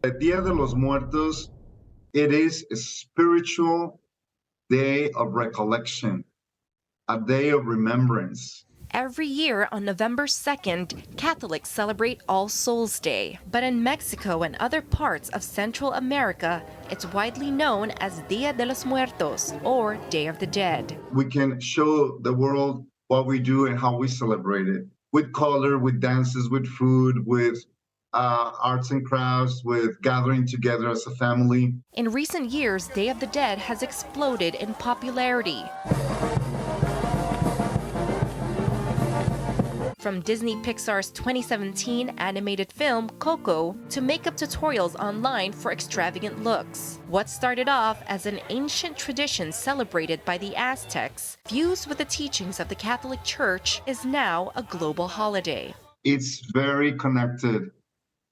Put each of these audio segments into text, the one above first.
El Día de los Muertos, it is a spiritual day of recollection, a day of remembrance. Every year on November 2nd, Catholics celebrate All Souls Day. But in Mexico and other parts of Central America, it's widely known as Dia de los Muertos, or Day of the Dead. We can show the world what we do and how we celebrate it, with color, with dances, with food, with arts and crafts, with gathering together as a family. In recent years, Day of the Dead has exploded in popularity. From Disney Pixar's 2017 animated film Coco to makeup tutorials online for extravagant looks. What started off as an ancient tradition celebrated by the Aztecs, fused with the teachings of the Catholic Church, is now a global holiday. It's very connected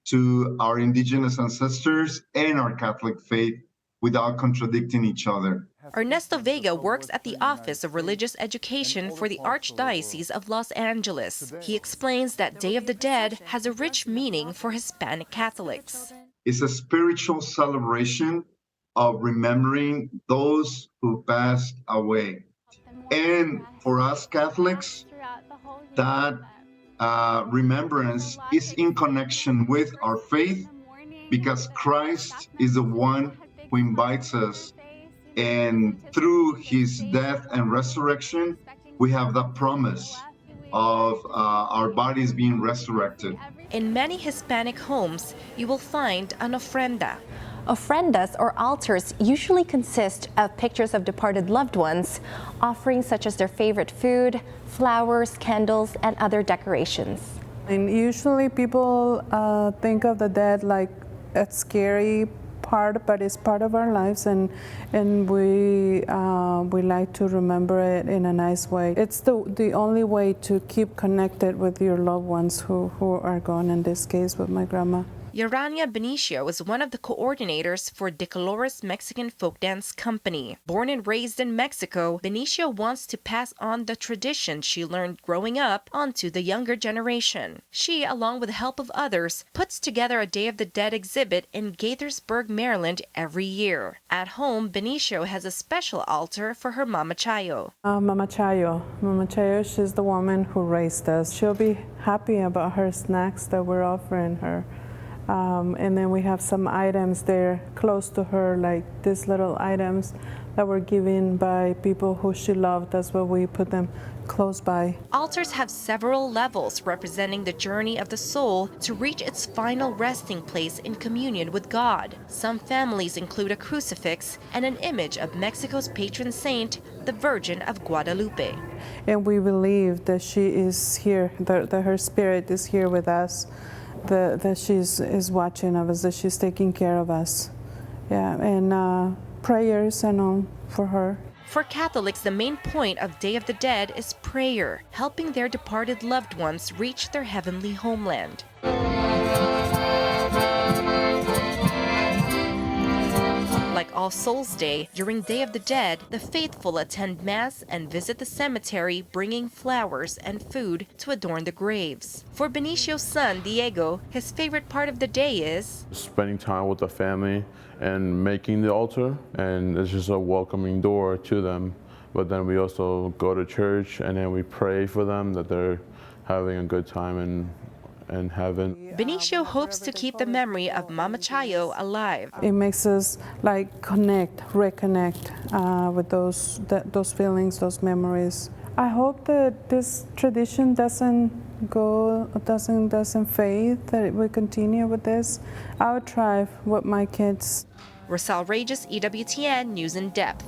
to our indigenous ancestors and our Catholic faith without contradicting each other. Ernesto Vega works at the Office of Religious Education for the Archdiocese of Los Angeles. He explains that Day of the Dead has a rich meaning for Hispanic Catholics. It's a spiritual celebration of remembering those who passed away. And for us Catholics, that remembrance is in connection with our faith, because Christ is the one who invites us. And through his death and resurrection, we have the promise of our bodies being resurrected. In many Hispanic homes, you will find an ofrenda. Ofrendas, or altars, usually consist of pictures of departed loved ones, offerings such as their favorite food, flowers, candles, and other decorations. And usually people think of the dead like a scary part, but it's part of our lives, and we like to remember it in a nice way. It's the only way to keep connected with your loved ones who are gone, in this case with my grandma. Urania Benicio is one of the coordinators for De Colores Mexican Folk Dance Company. Born and raised in Mexico, Benicio wants to pass on the tradition she learned growing up onto the younger generation. She, along with the help of others, puts together a Day of the Dead exhibit in Gaithersburg, Maryland every year. At home, Benicio has a special altar for her Mama Chayo. Mama Chayo, she's the woman who raised us. She'll be happy about her snacks that we're offering her. And then we have some items there close to her, like these little items that were given by people who she loved. That's why we put them close by. Altars have several levels representing the journey of the soul to reach its final resting place in communion with God. Some families include a crucifix and an image of Mexico's patron saint, the Virgin of Guadalupe. And we believe that she is here, that her spirit is here with us. That she's watching of us, that she's taking care of us. Yeah, and prayers and all for her. For Catholics, the main point of Day of the Dead is prayer, helping their departed loved ones reach their heavenly homeland. Like All Souls Day, during Day of the Dead, the faithful attend Mass and visit the cemetery, bringing flowers and food to adorn the graves. For Benicio's son, Diego, his favorite part of the day is spending time with the family and making the altar, and it's just a welcoming door to them. But then we also go to church and then we pray for them, that they're having a good time in heaven. Benicio hopes to keep the memory of Mama Chayo alive. It makes us like reconnect with those feelings, those memories. I hope that this tradition doesn't fade, that we continue with this. I would try with my kids. Roselle Reyes, EWTN News in Depth.